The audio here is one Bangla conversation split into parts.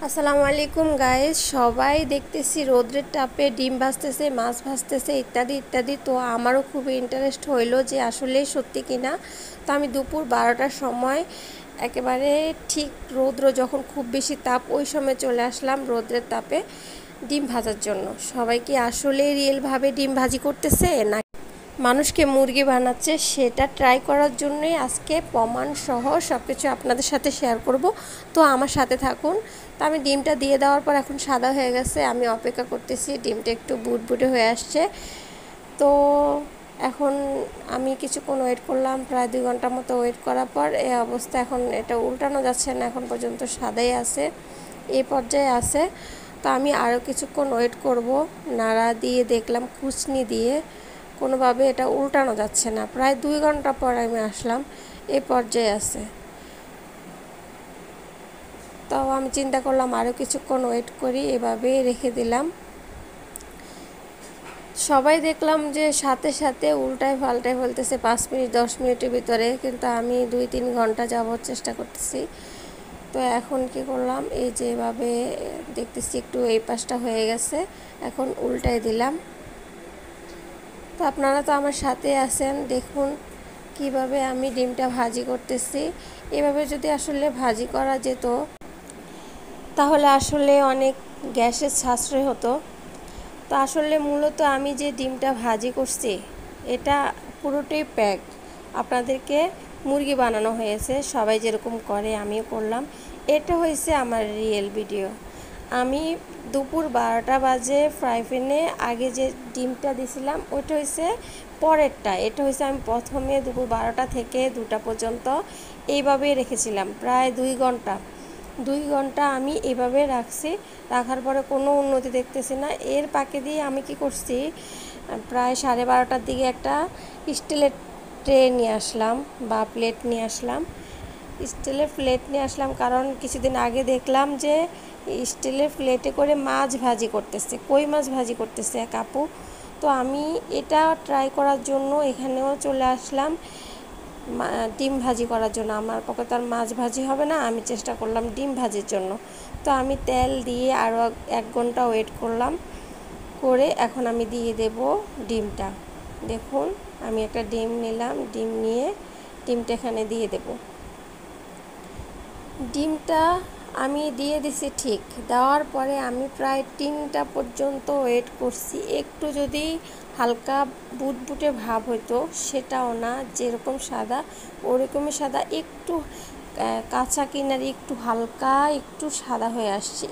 আসসালামু আলাইকুম গাইস, সবাই দেখতেছি রোদ্রের তাপে ডিম ভাজতেছে, মাছ ভাজতেছে ইত্যাদি ইত্যাদি। তো আমারও খুব ইন্টারেস্ট হইলো যে আসলে সত্যি কিনা। তো আমি দুপুর 12টার সময় একেবারে ঠিক রৌদ্র যখন খুব বেশি তাপ ওই সময় চলে আসলাম রোদ্রের তাপে ডিম ভাজার জন্য। সবাই কি আসলে রিয়েলভাবে ডিম ভাজি করতেছে না মানুষকে মুরগি বানাচ্ছে, সেটা ট্রাই করার জন্যই আজকে প্রমাণ সহ সব কিছু আপনাদের সাথে শেয়ার করব। তো আমার সাথে থাকুন। তো আমি ডিমটা দিয়ে দেওয়ার পর এখন সাদা হয়ে গেছে, আমি অপেক্ষা করতেছি ডিমটা একটু বুটবুটে হয়ে আসছে। তো এখন আমি কিছুক্ষণ ওয়েট করলাম, প্রায় 2 ঘন্টার মতো ওয়েট করার পর এই অবস্থা। এখন এটা উল্টানো যাচ্ছে না, এখন পর্যন্ত সাদাই আছে, এই পর্যায়ে আছে। তো আমি আরও কিছুক্ষণ ওয়েট করব। নাড়া দিয়ে দেখলাম কুচনি দিয়ে কোনোভাবে এটা উল্টানো যাচ্ছে না। প্রায় 2 ঘন্টা পর আমি আসলাম, এই পর্যায়ে আছে। তো আমি চিন্তা করলাম আরও কিছুক্ষণ ওয়েট করি, এভাবে রেখে দিলাম। সবাই দেখলাম যে সাথে সাথে উল্টায় পাল্টায় ফেলতেছে 5 মিনিট 10 মিনিটের ভিতরে, কিন্তু আমি 2-3 ঘন্টা যাবত চেষ্টা করতেছি। তো এখন কি করলাম, এই যে এভাবে দেখতেছি একটু এই পাশটা হয়ে গেছে, এখন উল্টায় দিলাম। তো আপনারা তো আমার সাথে আছেন, দেখুন কিভাবে আমি ডিমটা ভাজি করতেছি। এভাবে যদি আসলে ভাজি করা যেত তাহলে আসলে অনেক গ্যাসের সাশ্রয় হতো। তো আসলে মূলত আমি যে ডিমটা ভাজি করছি এটা পুরোটাই প্যাক। আপনাদেরকে মুরগি বানানো হয়েছে, সবাই যেরকম করে আমিও করলাম। এটা হয়েছে আমার রিয়েল ভিডিও। আমি দুপুর 12টা বাজে ফ্রাই প্যানে আগে যে ডিমটা দিছিলাম ওইটা হয়েছে পরেরটা। এটা হয়েছে আমি প্রথমে দুপুর 12টা থেকে 2টা পর্যন্ত এইভাবেই রেখেছিলাম, প্রায় 2 ঘন্টা আমি এভাবে রাখছি। রাখার পরে কোনো উন্নতি দেখতেছি না। এর পাকে দিয়ে আমি কি করছি, প্রায় 12:30টার দিকে একটা স্টিলের ট্রে নিয়ে আসলাম বা প্লেট নিয়ে আসলাম। স্টিলের প্লেট নিয়ে আসলাম কারণ কিছুদিন আগে দেখলাম যে স্টিলের প্লেটে করে মাছ ভাজি করতেছে, কই মাছ ভাজি করতেছে এক আপু। তো আমি এটা ট্রাই করার জন্য এখানেও চলে আসলাম ডিম ভাজি করার জন্য। আমার পক্ষে তো আর মাছ ভাজি হবে না, আমি চেষ্টা করলাম ডিম ভাজির জন্য। তো আমি তেল দিয়ে আরও 1 ঘন্টা ওয়েট করলাম, করে এখন আমি দিয়ে দেব ডিমটা। দেখুন আমি একটা ডিম নিলাম, ডিম নিয়ে ডিমটা এখানে দিয়ে দেব। ডিমটা আমি দিয়ে দিছি, ঠিক দেওয়ার পরে আমি প্রায় 3টা পর্যন্ত ওয়েট করছি। একটু যদি হালকা বুটবুটে ভাব হইতো, সেটাও না, যেরকম সাদা ওরকমই সাদা, একটু কাঁচা কিনারি একটু হালকা একটু সাদা হয়ে আসছে।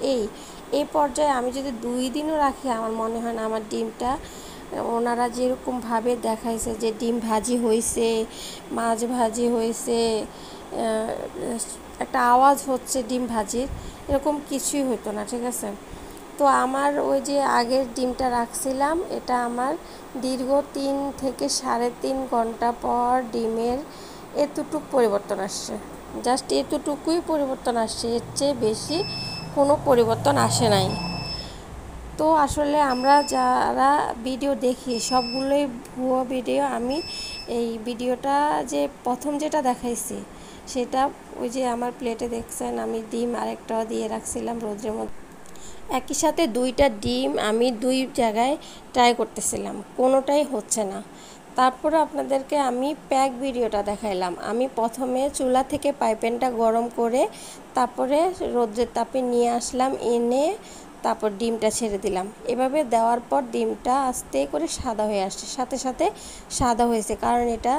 এই পর্যায়ে আমি যদি 2 দিনও রাখি, আমার মনে হয় না আমার ডিমটা ওনারা যেরকমভাবে দেখাইছে যে ডিম ভাজি হয়েছে, মাছ ভাজি হয়েছে, একটা আওয়াজ হচ্ছে ডিম ভাজির, এরকম কিছুই হতো না, ঠিক আছে। তো আমার ওই যে আগের ডিমটা রাখছিলাম, এটা আমার দীর্ঘ 3 থেকে 3.5 ঘন্টা পর ডিমের এতটুকু পরিবর্তন আসছে। জাস্ট এতটুকুই পরিবর্তন আসছে, এর চেয়ে বেশি কোনো পরিবর্তন আসে নাই। তো আসলে আমরা যারা ভিডিও দেখি সবগুলোই ভুয়ো ভিডিও। আমি এই ভিডিওটা যে প্রথম যেটা দেখাইছি সেটা ওই যে আমার প্লেটে দেখছেন আমি ডিম আরেকটাও দিয়ে রাখছিলাম রোদ্রের মধ্যে। একই সাথে 2টা ডিম আমি 2 জায়গায় ট্রাই করতেছিলাম, কোনোটাই হচ্ছে না। তারপরে আপনাদেরকে আমি প্যাক ভিডিওটা দেখাইলাম। আমি প্রথমে চুলা থেকে পাইপেনটা গরম করে তারপরে রোদ্রের তাপে নিয়ে আসলাম, এনে তারপর ডিমটা ছেড়ে দিলাম। এভাবে দেওয়ার পর ডিমটা আস্তে করে সাদা হয়ে আসছে, সাথে সাথে সাদা হয়েছে, কারণ এটা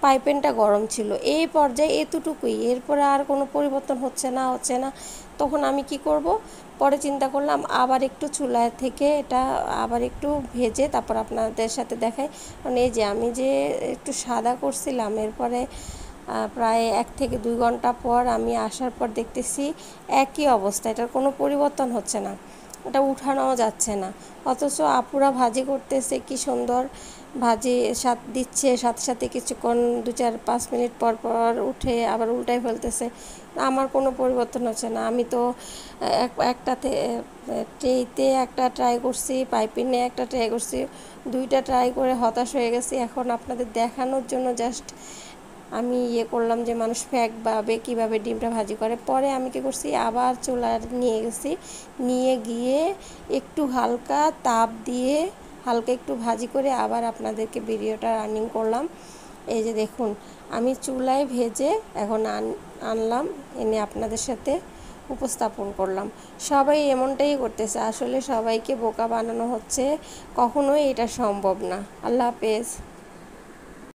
পাইপেনটা গরম ছিল। এই পর্যায়ে এতটুকুই, এরপরে আর কোনো পরিবর্তন হচ্ছে না। তখন আমি কি করব, পরে চিন্তা করলাম আবার একটু চুলা থেকে এটা আবার একটু ভেজে তারপর আপনাদের সাথে দেখাই। মানে এই যে আমি যে একটু সাদা করছিলাম, এরপরে প্রায় 1 থেকে 2 ঘন্টা পর আমি আসার পর দেখতেছি একই অবস্থা, এটার কোনো পরিবর্তন হচ্ছে না, এটা উঠানোও যাচ্ছে না। অথচ আপুরা ভাজি করতেছে কি সুন্দর, ভাজি দিচ্ছে, সাথে সাথে কিছুক্ষণ 2-4-5 মিনিট পর পর উঠে আবার উল্টায় ফেলতেছে। আমার কোনো পরিবর্তন হচ্ছে না। আমি তো একটাতে ট্রেতে একটা ট্রাই করছি, পাইপিনে একটা ট্রাই করছি, 2টা ট্রাই করে হতাশ হয়ে গেছি। এখন আপনাদের দেখানোর জন্য জাস্ট আমি ইয়ে করলাম যে মানুষ ভাবে কীভাবে ডিমটা ভাজি করে। পরে আমি কী করছি, আবার চুলা নিয়ে গেছি, নিয়ে গিয়ে একটু হালকা তাপ দিয়ে হালকা একটু ভাজি করে আবার আপনাদেরকে ভিডিওটা রানিং করলাম। এই যে দেখুন, আমি চুলায় ভেজে এখন আনলাম, এনে আপনাদের সাথে উপস্থাপন করলাম। সবাই এমনটাই করতেছে, আসলে সবাইকে বোকা বানানো হচ্ছে, কখনোই এটা সম্ভব না। আল্লাহ হাফেজ।